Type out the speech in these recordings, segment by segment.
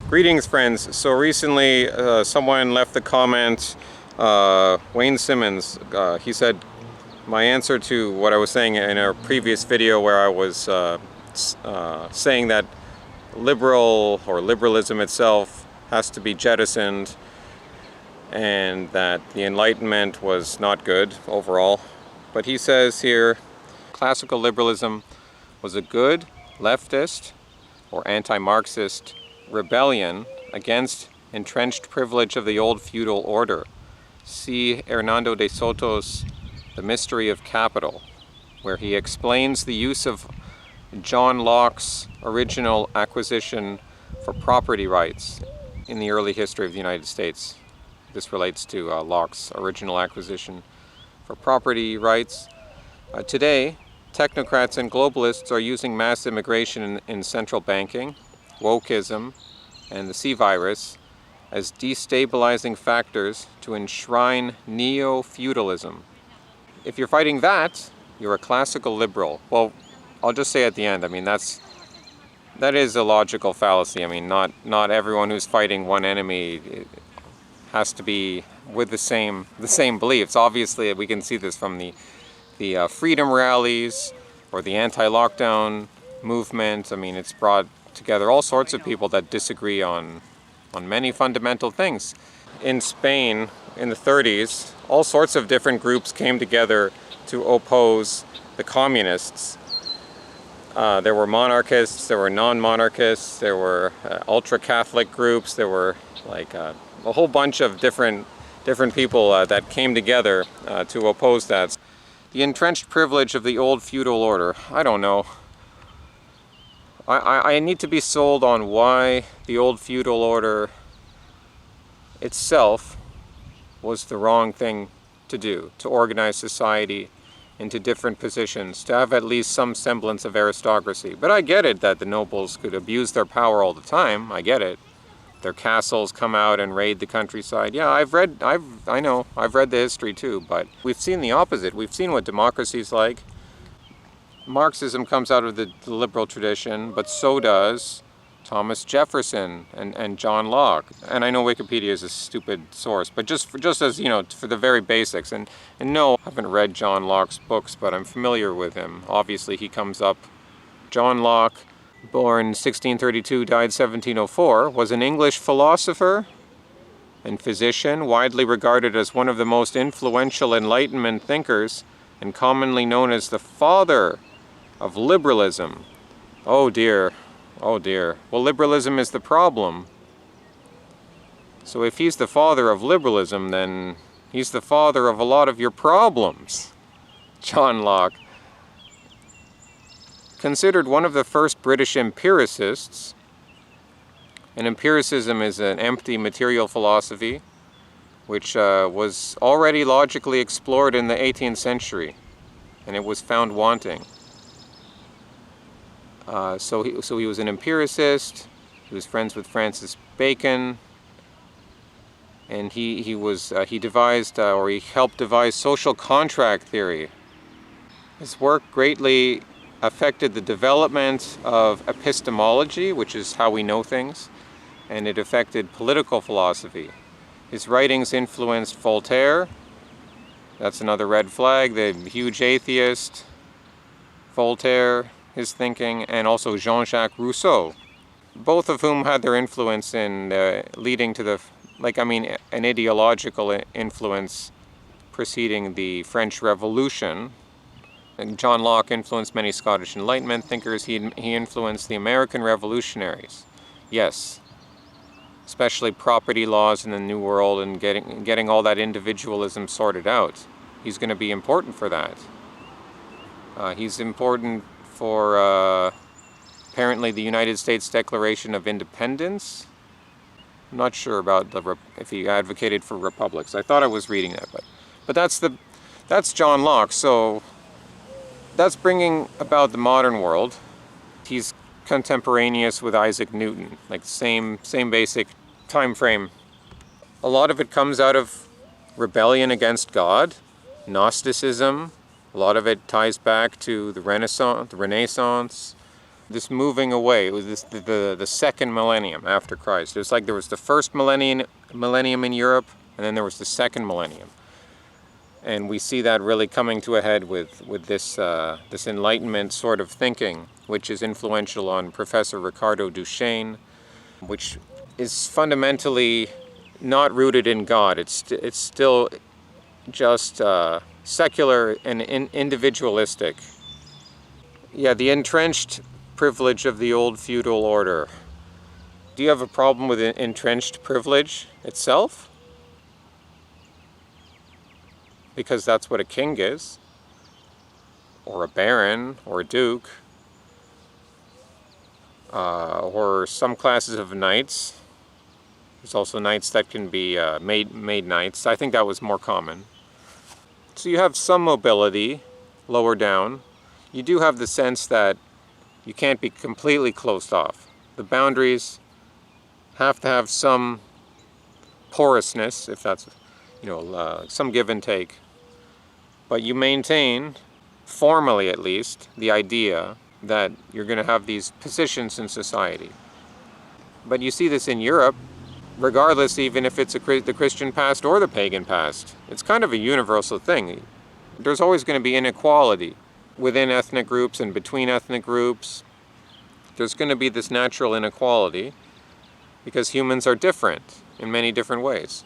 Greetings, friends. So recently someone left the comment, Wayne Simmons, he said my answer to what I was saying in a previous video where I was saying that liberalism itself has to be jettisoned and that the Enlightenment was not good overall. But he says here, classical liberalism was a good leftist or anti-Marxist rebellion against entrenched privilege of the old feudal order. See Hernando de Soto's The Mystery of Capital, where he explains the use of John Locke's original acquisition for property rights in the early history of the United States. This relates to Locke's original acquisition for property rights. Today, technocrats and globalists are using mass immigration in central banking, wokeism, and the C-virus as destabilizing factors to enshrine neo-feudalism. If you're fighting that, you're a classical liberal. Well, I'll just say at the end, I mean, that is a logical fallacy. I mean, not everyone who's fighting one enemy has to be with the same beliefs. Obviously, we can see this from the freedom rallies or the anti-lockdown movement. I mean, it's brought together all sorts of people that disagree on many fundamental things. In Spain, in the 30s, all sorts of different groups came together to oppose the communists. There were monarchists, there were non-monarchists, there were ultra-Catholic groups, there were like a whole bunch of different people that came together to oppose that. The entrenched privilege of the old feudal order, I don't know. I need to be sold on why the old feudal order itself was the wrong thing to do, to organize society into different positions, to have at least some semblance of aristocracy. But I get it that the nobles could abuse their power all the time. I get it. Their castles come out and raid the countryside. Yeah, I know, I've read the history too, but we've seen the opposite. We've seen what democracy's like. Marxism comes out of the liberal tradition, but so does Thomas Jefferson and John Locke. And I know Wikipedia is a stupid source, but just as, you know, for the very basics. And no, I haven't read John Locke's books, but I'm familiar with him. Obviously, he comes up. John Locke, born 1632, died 1704, was an English philosopher and physician, widely regarded as one of the most influential Enlightenment thinkers, and commonly known as the father of liberalism. Oh dear, oh dear. Well, liberalism is the problem. So if he's the father of liberalism, then he's the father of a lot of your problems. John Locke, considered one of the first British empiricists, and empiricism is an empty material philosophy which was already logically explored in the 18th century, and it was found wanting. So he was an empiricist. He was friends with Francis Bacon, and he devised or he helped devise social contract theory. His work greatly affected the development of epistemology, which is how we know things, and it affected political philosophy. His writings influenced Voltaire. That's another red flag. The huge atheist, Voltaire, his thinking, and also Jean-Jacques Rousseau, both of whom had their influence in leading to an ideological influence preceding the French Revolution. And John Locke influenced many Scottish Enlightenment thinkers. He influenced the American revolutionaries. Yes, especially property laws in the New World and getting all that individualism sorted out. He's going to be important for that. He's important for apparently the United States Declaration of Independence. I'm not sure about if he advocated for republics. I thought I was reading that, but that's John Locke. So that's bringing about the modern world. He's contemporaneous with Isaac Newton, like same basic time frame. A lot of it comes out of rebellion against God, Gnosticism. A lot of it ties back to the Renaissance, this moving away. It was the second millennium after Christ. It was like there was the first millennium in Europe, and then there was the second millennium. And we see that really coming to a head with this Enlightenment sort of thinking, which is influential on Professor Ricardo Duchesne, which is fundamentally not rooted in God. It's still just secular and individualistic. Yeah, the entrenched privilege of the old feudal order. Do you have a problem with entrenched privilege itself? Because that's what a king is, or a baron, or a duke, or some classes of knights. There's also knights that can be made knights. I think that was more common. So you have some mobility lower down. You do have the sense that you can't be completely closed off. The boundaries have to have some porousness, if that's, some give and take. But you maintain, formally at least, the idea that you're going to have these positions in society. But you see this in Europe, regardless, even if it's the Christian past or the pagan past. It's kind of a universal thing. There's always going to be inequality within ethnic groups and between ethnic groups. There's going to be this natural inequality because humans are different in many different ways.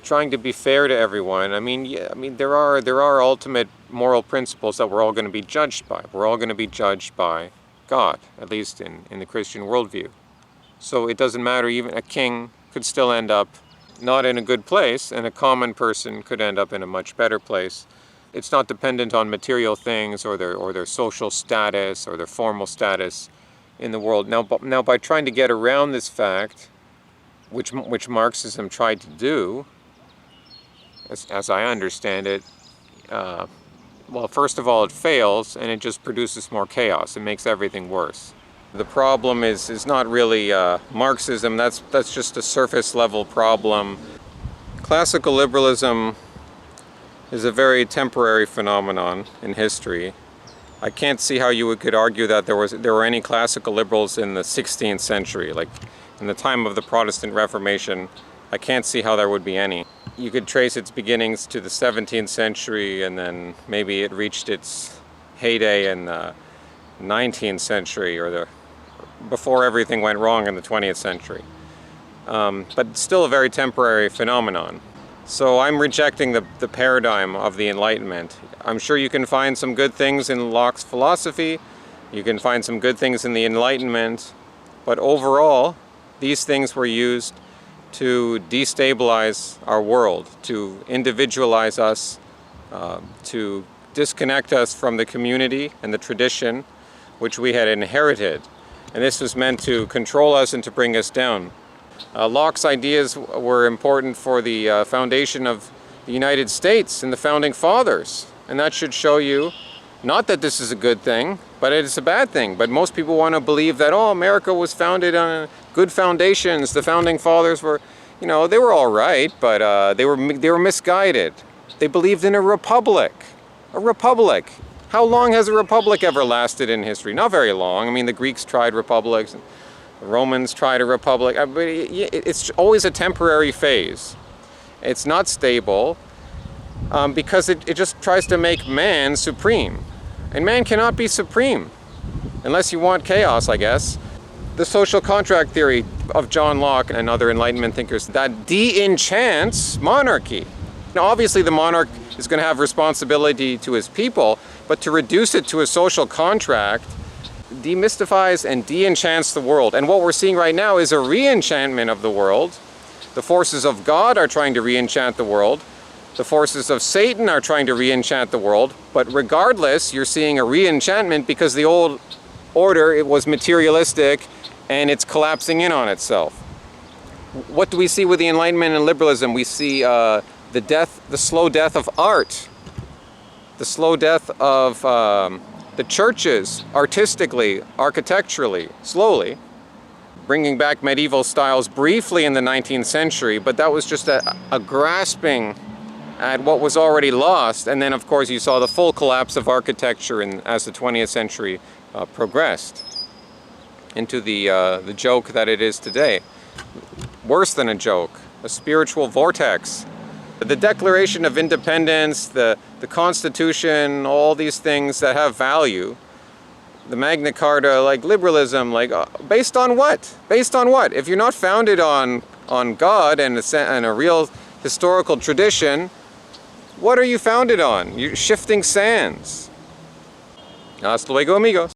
Trying to be fair to everyone. There are ultimate moral principles that we're all going to be judged by. We're all going to be judged by God, at least in the Christian worldview. So it doesn't matter, even a king could still end up not in a good place, and a common person could end up in a much better place. It's not dependent on material things or their social status or their formal status in the world. Now by trying to get around this fact, which Marxism tried to do, as I understand it, first of all, it fails, and it just produces more chaos. It makes everything worse. The problem is not really Marxism. That's just a surface level problem. Classical liberalism is a very temporary phenomenon in history. I can't see how you could argue that there were any classical liberals in the 16th century, like in the time of the Protestant Reformation. I can't see how there would be any. You could trace its beginnings to the 17th century, and then maybe it reached its heyday in the 19th century, or before everything went wrong in the 20th century. But it's still a very temporary phenomenon. So I'm rejecting the paradigm of the Enlightenment. I'm sure you can find some good things in Locke's philosophy. You can find some good things in the Enlightenment. But overall, these things were used to destabilize our world, to individualize us, to disconnect us from the community and the tradition which we had inherited. And this was meant to control us and to bring us down. Locke's ideas were important for the foundation of the United States and the Founding Fathers. And that should show you, not that this is a good thing, but it's a bad thing. But most people want to believe that, America was founded on good foundations. The Founding Fathers were, they were all right, but they were misguided. They believed in a republic. A republic. How long has a republic ever lasted in history? Not very long. The Greeks tried republics. The Romans tried a republic. But it's always a temporary phase. It's not stable because it just tries to make man supreme. And man cannot be supreme unless you want chaos, I guess. The social contract theory of John Locke and other Enlightenment thinkers, that de-enchants monarchy. Now, obviously, the monarch is going to have responsibility to his people, but to reduce it to a social contract demystifies and de-enchants the world. And what we're seeing right now is a re-enchantment of the world. The forces of God are trying to re-enchant the world. The forces of Satan are trying to re-enchant the world. But regardless, you're seeing a re-enchantment because the old order, it was materialistic and it's collapsing in on itself. What do we see with the Enlightenment and liberalism? We see the slow death of art, the slow death of the churches, artistically, architecturally, slowly, bringing back medieval styles briefly in the 19th century, but that was just a grasping at what was already lost. And then, of course, you saw the full collapse of architecture as the 20th century progressed. into the joke that it is today. Worse than a joke, a spiritual vortex. The Declaration of Independence, the Constitution, all these things that have value, the Magna Carta, like liberalism, like based on what? Based on what? If you're not founded on God and a real historical tradition, what are you founded on? You're shifting sands. Hasta luego, amigos.